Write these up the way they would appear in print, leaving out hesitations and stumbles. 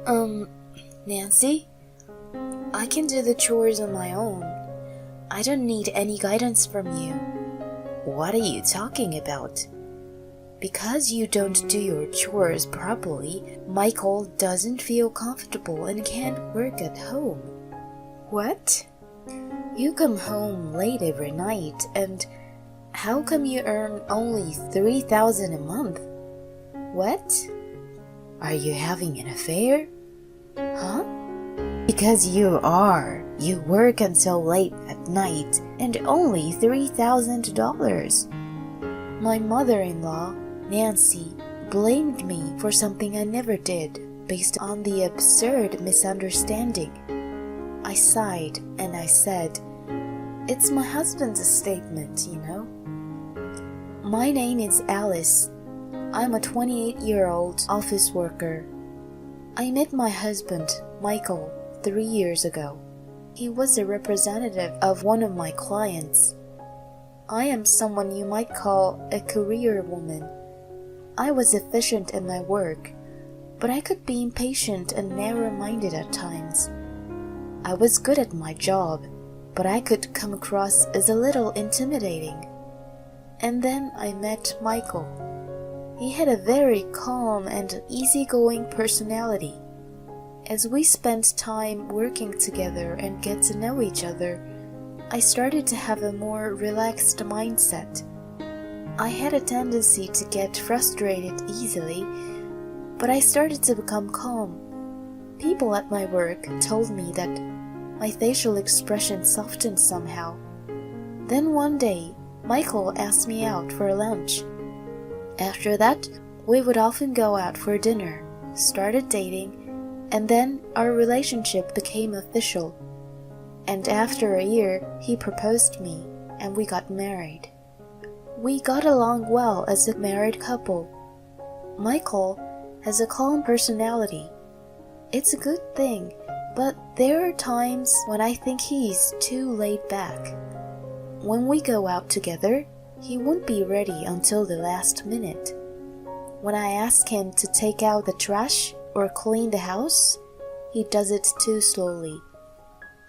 Um, Nancy, I can do the chores on my own. I don't need any guidance from you. What are you talking about? Because you don't do your chores properly, Michael doesn't feel comfortable and can't work at home. What? You come home late every night, and how come you earn only $3,000 a month? What? Are you having an affair? Huh? Because you are. You work until late at night and only $3,000. My mother-in-law, Nancy, blamed me for something I never did based on the absurd misunderstanding. I sighed and I said, "It's my husband's statement, you know." My name is Alice. I'm a 28-year-old office worker. I met my husband, Michael, 3 years ago. He was a representative of one of my clients. I am someone you might call a career woman. I was efficient in my work, but I could be impatient and narrow-minded at times. I was good at my job, but I could come across as a little intimidating. And then I met Michael. He had a very calm and easygoing personality. As we spent time working together and get to know each other, I started to have a more relaxed mindset. I had a tendency to get frustrated easily, but I started to become calm. People at my work told me that my facial expression softened somehow. Then one day, Michael asked me out for lunch. After that, we would often go out for dinner, started dating, and then our relationship became official. And after a year, he proposed me, and we got married. We got along well as a married couple. Michael has a calm personality. It's a good thing, but there are times when I think he's too laid back. When we go out together, he won't be ready until the last minute. When I ask him to take out the trash or clean the house, he does it too slowly.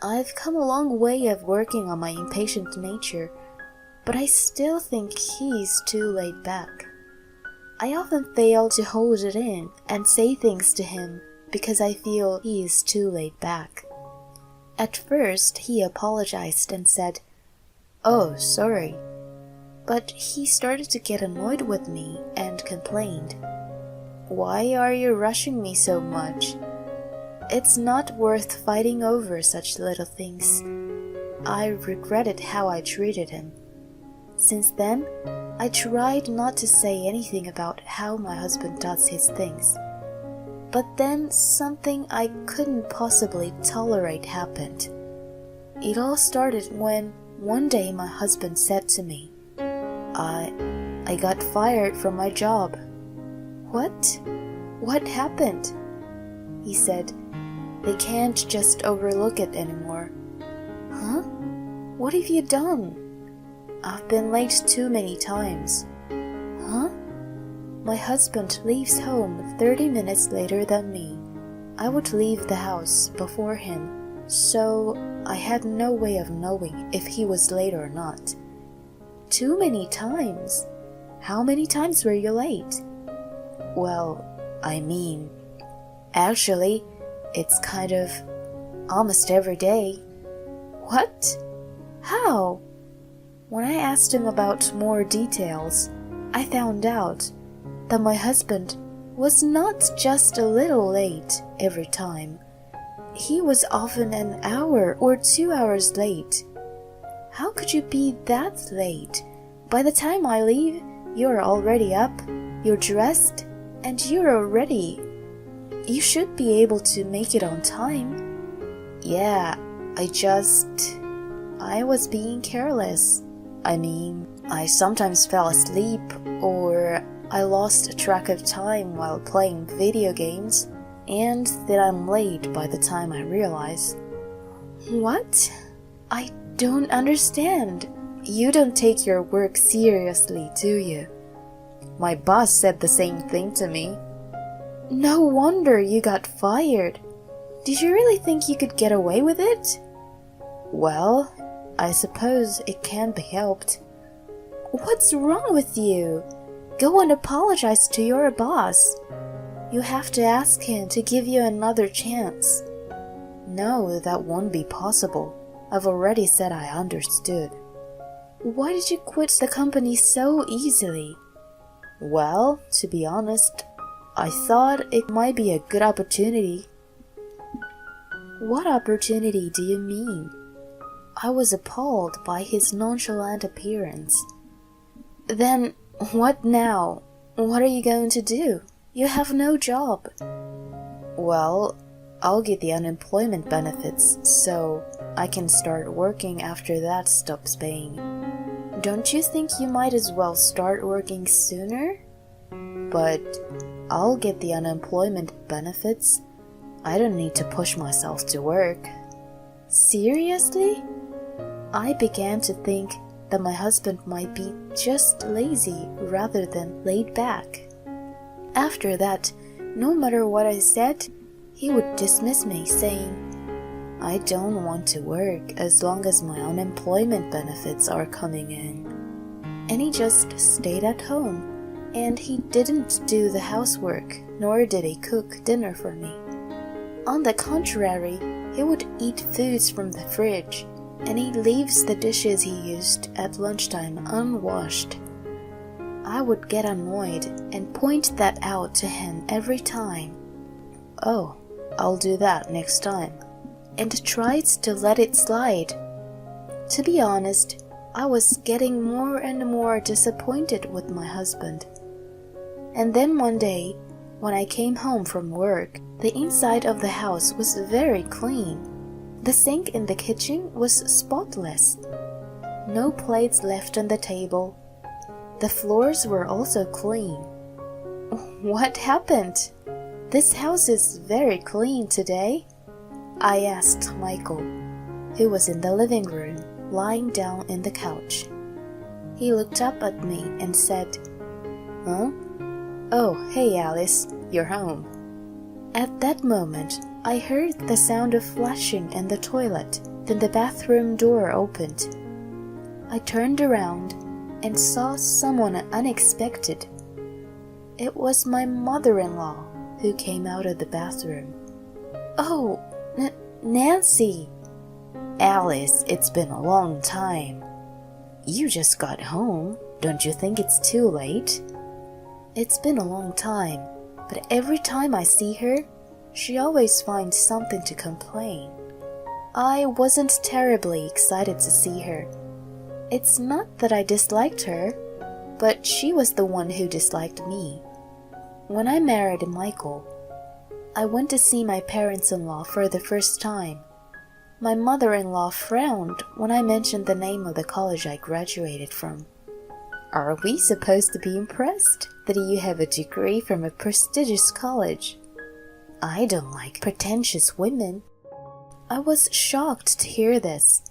I've come a long way of working on my impatient nature, but I still think he's too laid back. I often fail to hold it in and say things to him because I feel he is too laid back. At first, he apologized and said, "Oh, sorry." But he started to get annoyed with me and complained, "Why are you rushing me so much? It's not worth fighting over such little things." I regretted how I treated him. Since then, I tried not to say anything about how my husband does his things. But then something I couldn't possibly tolerate happened. It all started when one day my husband said to me, I got fired from my job." "What? What happened?" He said, "They can't just overlook it anymore." "Huh? What have you done?" "I've been late too many times." "Huh?" "My husband leaves home 30 minutes later than me. I would leave the house before him, so I had no way of knowing if he was late or not." "Too many times? How many times were you late?" "Well, actually, it's kind of almost every day." "What? How?" When I asked him about more details, I found out that my husband was not just a little late every time. He was often an hour or 2 hours late. "How could you be that late? By the time I leave, you're already up, you're dressed, and you're ready. You should be able to make it on time." "Yeah, I was being careless. I sometimes fell asleep or I lost track of time while playing video games, and then I'm late by the time I realize." "What? I don't understand. You don't take your work seriously, do you?" "My boss said the same thing to me." No wonder you got fired. Did you really think you could get away with it? Well, I suppose it can't be helped. What's wrong with you? Go and apologize to your boss. You have to ask him to give you another chance. No, that won't be possible. I've already said I understood. Why did you quit the company so easily? Well, to be honest, I thought it might be a good opportunity. What opportunity do you mean? I was appalled by his nonchalant appearance. Then, what now? What are you going to do? You have no job. Well, I'll get the unemployment benefits, so I can start working after that stops paying. Don't you think you might as well start working sooner? But I'll get the unemployment benefits. I don't need to push myself to work. Seriously? I began to think that my husband might be just lazy rather than laid back. After that, no matter what I said, he would dismiss me, saying, I don't want to work as long as my unemployment benefits are coming in. And he just stayed at home, and he didn't do the housework, nor did he cook dinner for me. On the contrary, he would eat foods from the fridge, and he leaves the dishes he used at lunchtime unwashed. I would get annoyed and point that out to him every time. Oh, I'll do that next time, and tried to let it slide. To be honest, I was getting more and more disappointed with my husband. And then one day, when I came home from work, the inside of the house was very clean. The sink in the kitchen was spotless. No plates left on the table. The floors were also clean. What happened? This house is very clean today, I asked Michael, who was in the living room, lying down in the couch. He looked up at me and said, Huh? Oh, hey Alice, you're home. At that moment, I heard the sound of flashing in the toilet. Then the bathroom door opened. I turned around and saw someone unexpected. It was my mother-in-law who came out of the bathroom. Oh, Nancy! Alice, it's been a long time. You just got home. Don't you think it's too late? It's been a long time, but every time I see her, she always finds something to complain. I wasn't terribly excited to see her. It's not that I disliked her, but she was the one who disliked me. When I married Michael, I went to see my parents-in-law for the first time. My mother-in-law frowned when I mentioned the name of the college I graduated from. Are we supposed to be impressed that you have a degree from a prestigious college? I don't like pretentious women. I was shocked to hear this,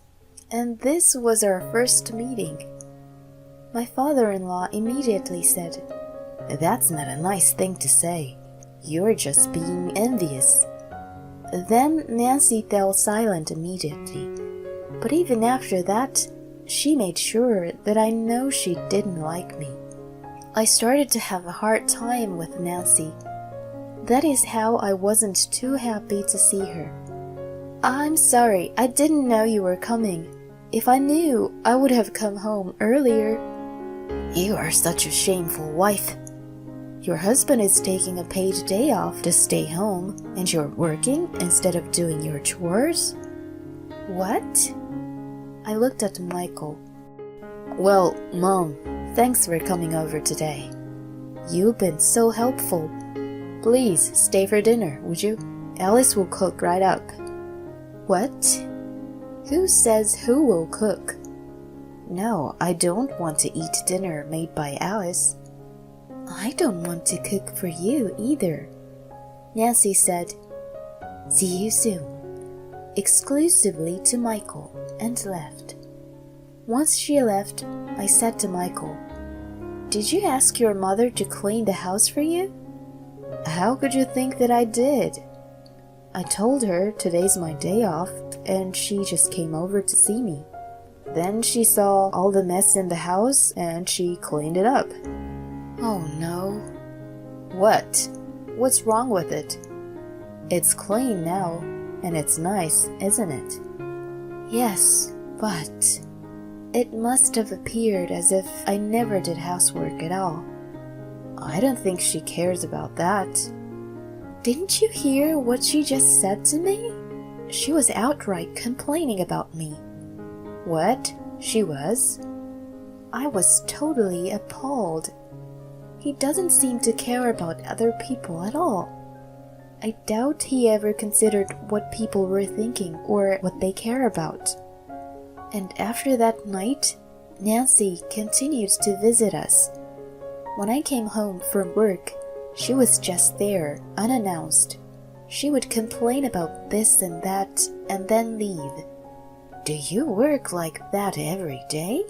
and this was our first meeting. My father-in-law immediately said, That's not a nice thing to say. You're just being envious. Then Nancy fell silent immediately, but even after that, she made sure that I know she didn't like me. I started to have a hard time with Nancy. That is how I wasn't too happy to see her. I'm sorry, I didn't know you were coming. If I knew, I would have come home earlier. You are such a shameful wife. Your husband is taking a paid day off to stay home, and you're working instead of doing your chores? What? I looked at Michael. Well, Mom, thanks for coming over today. You've been so helpful. Please stay for dinner, would you? Alice will cook right up. What? Who says who will cook? No, I don't want to eat dinner made by Alice. I don't want to cook for you either. Nancy said, See you soon, exclusively to Michael, and left. Once she left, I said to Michael, Did you ask your mother to clean the house for you? How could you think that I did? I told her today's my day off, and she just came over to see me. Then she saw all the mess in the house, and she cleaned it up. Oh no. What? What's wrong with it? It's clean now, and it's nice, isn't it? Yes, but it must have appeared as if I never did housework at all. I don't think she cares about that. Didn't you hear what she just said to me? She was outright complaining about me. What? She was? I was totally appalled. He doesn't seem to care about other people at all. I doubt he ever considered what people were thinking or what they care about. And after that night, Nancy continued to visit us. When I came home from work, she was just there, unannounced. She would complain about this and that, and then leave. Do you work like that every day?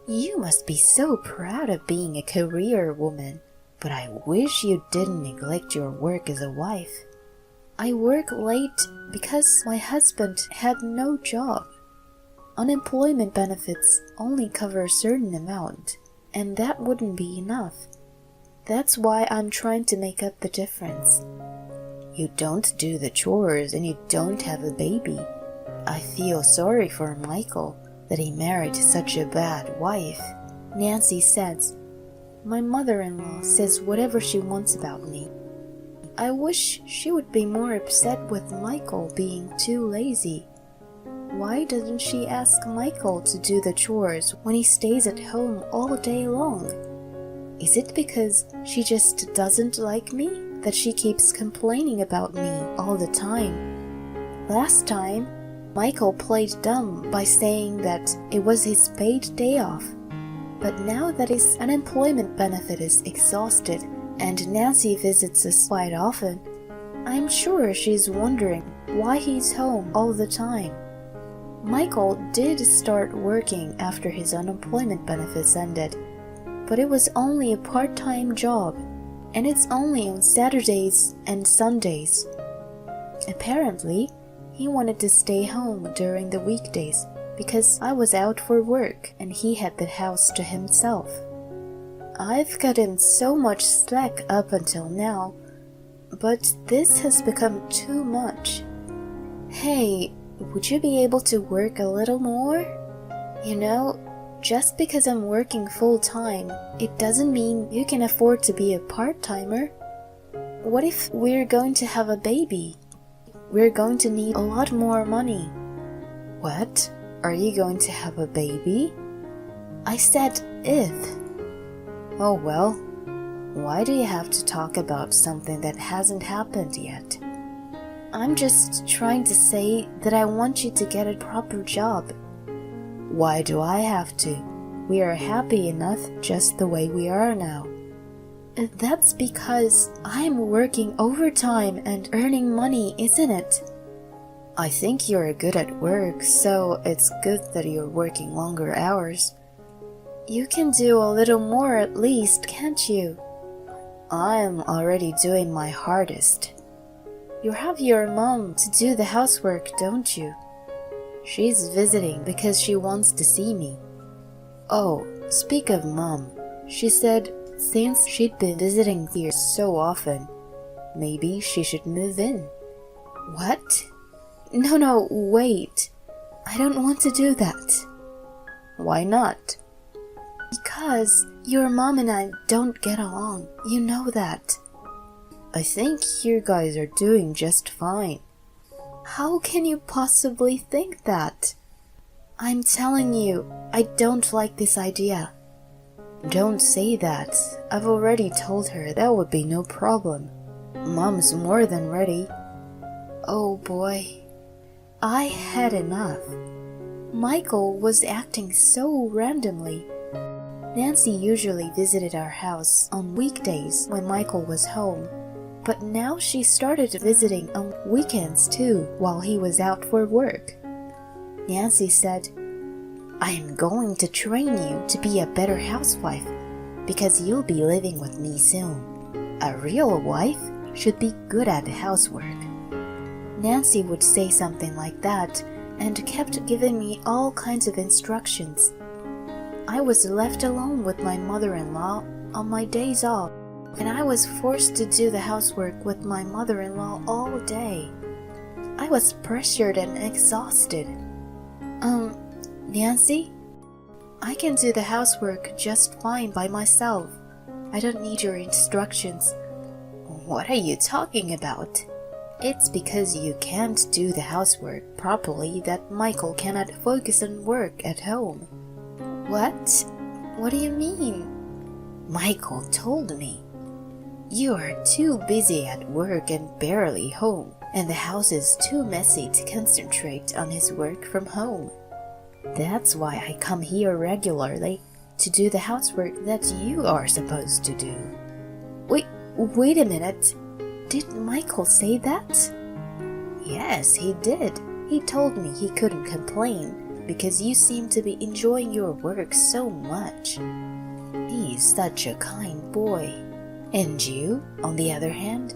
You must be so proud of being a career woman. But I wish you didn't neglect your work as a wife. I work late because my husband had no job. Unemployment benefits only cover a certain amount, and that wouldn't be enough. That's why I'm trying to make up the difference. You don't do the chores and you don't have a baby. I feel sorry for Michael that he married such a bad wife. Nancy says, my mother-in-law says whatever she wants about me. I wish she would be more upset with Michael being too lazy. Why doesn't she ask Michael to do the chores when he stays at home all day long? Is it because she just doesn't like me that she keeps complaining about me all the time? Last time, Michael played dumb by saying that it was his paid day off. But now that his unemployment benefit is exhausted and Nancy visits us quite often, I'm sure she's wondering why he's home all the time. Michael did start working after his unemployment benefits ended, but it was only a part-time job, and it's only on Saturdays and Sundays. Apparently, he wanted to stay home during the weekdays because I was out for work and he had the house to himself. I've cut him so much slack up until now, but this has become too much. Hey, would you be able to work a little more? You know, just because I'm working full-time, it doesn't mean you can afford to be a part-timer. What if we're going to have a baby? We're going to need a lot more money. What? Are you going to have a baby? I said if. Oh well, why do you have to talk about something that hasn't happened yet? I'm just trying to say that I want you to get a proper job. Why do I have to? We are happy enough just the way we are now. That's because I'm working overtime and earning money, isn't it? I think you're good at work, so it's good that you're working longer hours. You can do a little more at least, can't you? I'm already doing my hardest. You have your mom to do the housework, don't you? She's visiting because she wants to see me. Oh, speak of Mom, she said since she'd been visiting here so often, maybe she should move in. What? No, wait. I don't want to do that. Why not? Because your mom and I don't get along. You know that. I think you guys are doing just fine. How can you possibly think that? I'm telling you, I don't like this idea. Don't say that. I've already told her that would be no problem. Mom's more than ready. Oh boy. I had enough. Michael was acting so randomly. Nancy usually visited our house on weekdays when Michael was home, but now she started visiting on weekends too while he was out for work. Nancy said, I am going to train you to be a better housewife because you'll be living with me soon. A real wife should be good at housework. Nancy would say something like that and kept giving me all kinds of instructions. I was left alone with my mother-in-law on my days off, and I was forced to do the housework with my mother-in-law all day. I was pressured and exhausted. Nancy? I can do the housework just fine by myself. I don't need your instructions. What are you talking about? It's because you can't do the housework properly that Michael cannot focus on work at home. What? What do you mean? Michael told me. You are too busy at work and barely home, and the house is too messy to concentrate on his work from home. That's why I come here regularly, to do the housework that you are supposed to do. Wait a minute. Did Michael say that? Yes, he did. He told me he couldn't complain because you seem to be enjoying your work so much. He's such a kind boy. And you, on the other hand,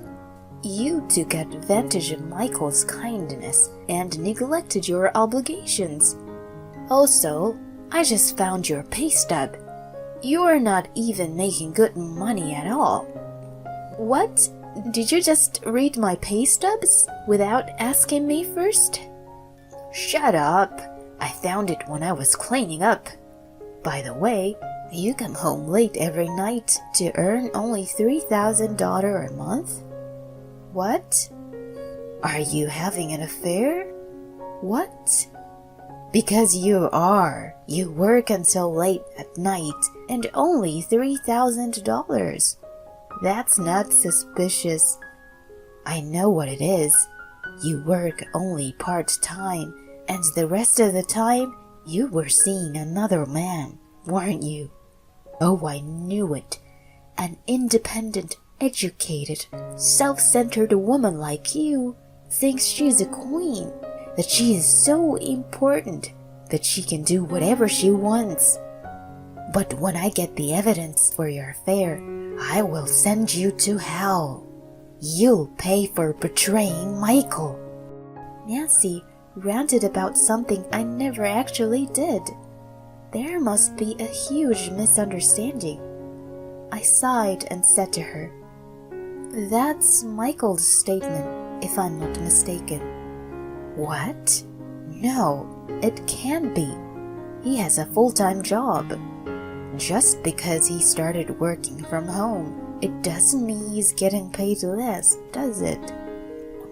you took advantage of Michael's kindness and neglected your obligations. Also, I just found your pay stub. You're not even making good money at all. What? Did you just read my pay stubs without asking me first? Shut up. I found it when I was cleaning up. By the way, you come home late every night to earn only $3,000 a month? What? Are you having an affair? What? Because you are. You work until late at night and only $3,000. That's not suspicious. I know what it is. You work only part-time, and the rest of the time you were seeing another man, weren't you? Oh, I knew it. An independent, educated, self-centered woman like you thinks she's a queen, that she is so important that she can do whatever she wants. But when I get the evidence for your affair, I will send you to hell. You'll pay for betraying Michael. Nancy ranted about something I never actually did. There must be a huge misunderstanding. I sighed and said to her, That's Michael's statement, if I'm not mistaken. What? No, it can't be. He has a full-time job. Just because he started working from home, it doesn't mean he's getting paid less, does it?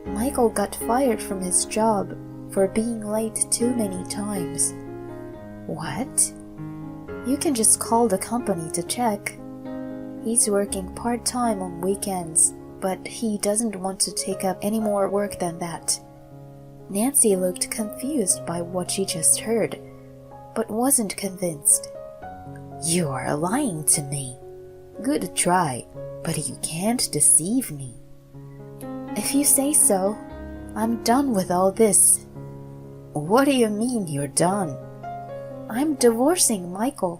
Michael got fired from his job for being late too many times. What? You can just call the company to check. He's working part-time on weekends, but he doesn't want to take up any more work than that. Nancy looked confused by what she just heard, but wasn't convinced. You are lying to me. Good try, but you can't deceive me. If you say so, I'm done with all this. What do you mean you're done? I'm divorcing Michael.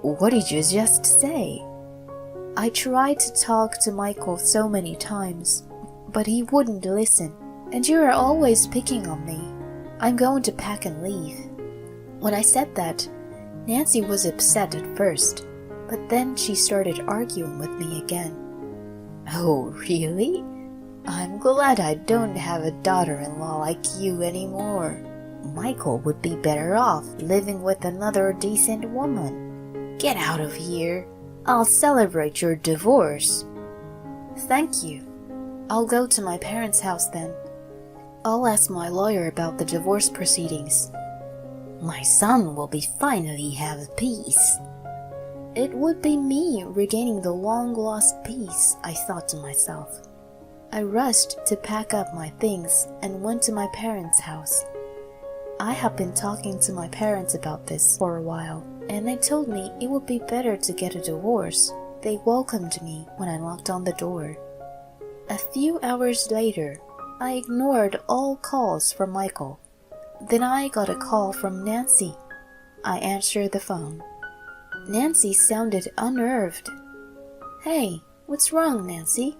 What did you just say? I tried to talk to Michael so many times, but he wouldn't listen, and you are always picking on me. I'm going to pack and leave. When I said that, Nancy was upset at first, but then she started arguing with me again. Oh, really? I'm glad I don't have a daughter-in-law like you anymore. Michael would be better off living with another decent woman. Get out of here. I'll celebrate your divorce. Thank you. I'll go to my parents' house then. I'll ask my lawyer about the divorce proceedings. My son will finally have peace. It would be me regaining the long-lost peace, I thought to myself. I rushed to pack up my things and went to my parents' house. I have been talking to my parents about this for a while, and they told me it would be better to get a divorce. They welcomed me when I knocked on the door. A few hours later, I ignored all calls from Michael. Then I got a call from Nancy. I answered the phone. Nancy sounded unnerved. Hey, What's wrong, Nancy?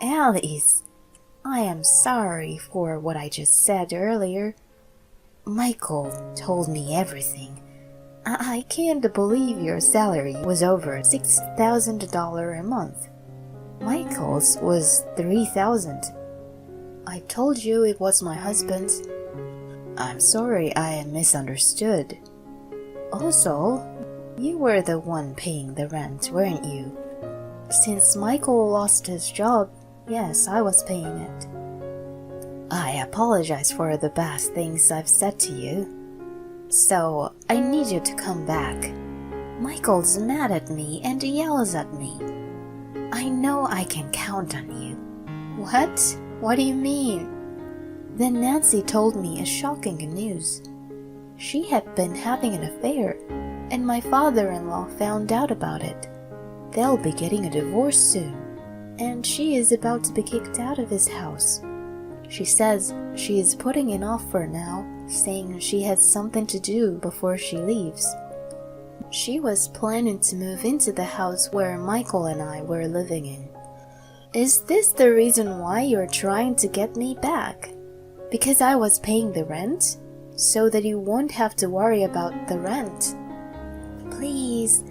Alice, I am sorry for what I just said earlier. Michael told me everything. I can't believe your salary was over $6,000 a month. Michael's was $3,000. I told you it was my husband's. I'm sorry I misunderstood. Also, you were the one paying the rent, weren't you? Since Michael lost his job, yes, I was paying it. I apologize for the bad things I've said to you. So, I need you to come back. Michael's mad at me and yells at me. I know I can count on you. What? What do you mean? Then Nancy told me a shocking news. She had been having an affair, and my father-in-law found out about it. They'll be getting a divorce soon, and she is about to be kicked out of his house. She says she is putting it off for now, saying she has something to do before she leaves. She was planning to move into the house where Michael and I were living in. Is this the reason why you're trying to get me back? Because I was paying the rent? So that you won't have to worry about the rent. Please.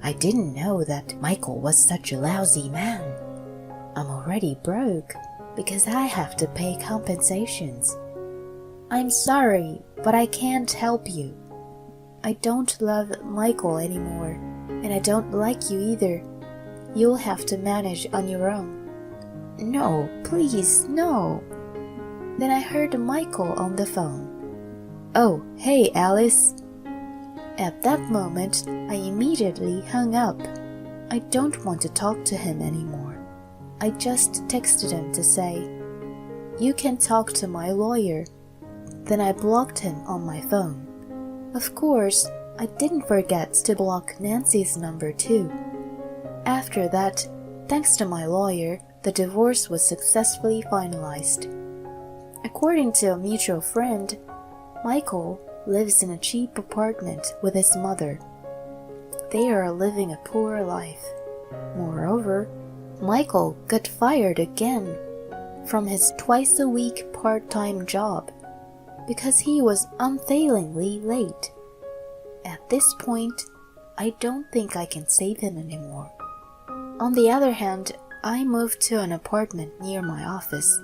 I didn't know that Michael was such a lousy man. I'm already broke because I have to pay compensations. I'm sorry, but I can't help you. I don't love Michael anymore, and I don't like you either. You'll have to manage on your own. No, please, no. Then I heard Michael on the phone. Oh, hey, Alice. At that moment, I immediately hung up. I don't want to talk to him anymore. I just texted him to say, "You can talk to my lawyer." Then I blocked him on my phone. Of course, I didn't forget to block Nancy's number too. After that, thanks to my lawyer, the divorce was successfully finalized. According to a mutual friend, Michael lives in a cheap apartment with his mother. They are living a poor life. Moreover, Michael got fired again from his twice-a-week part-time job because he was unfailingly late. At this point, I don't think I can save him anymore. On the other hand, I moved to an apartment near my office.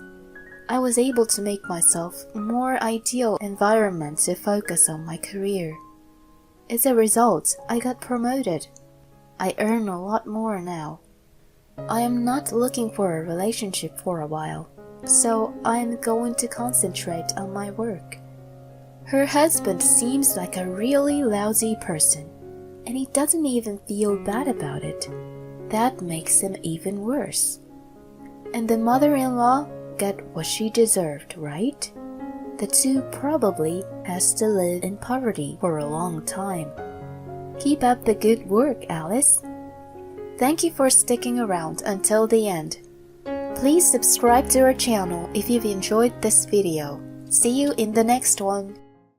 I was able to make myself a more ideal environment to focus on my career. As a result, I got promoted. I earn a lot more now. I am not looking for a relationship for a while, so I am going to concentrate on my work. Her husband seems like a really lousy person, and he doesn't even feel bad about it. That makes him even worse. And the mother-in-law got what she deserved, right? The two probably has to live in poverty for a long time. Keep up the good work, Alice. Thank you for sticking around until the end. Please subscribe to our channel if you've enjoyed this video. See you in the next one.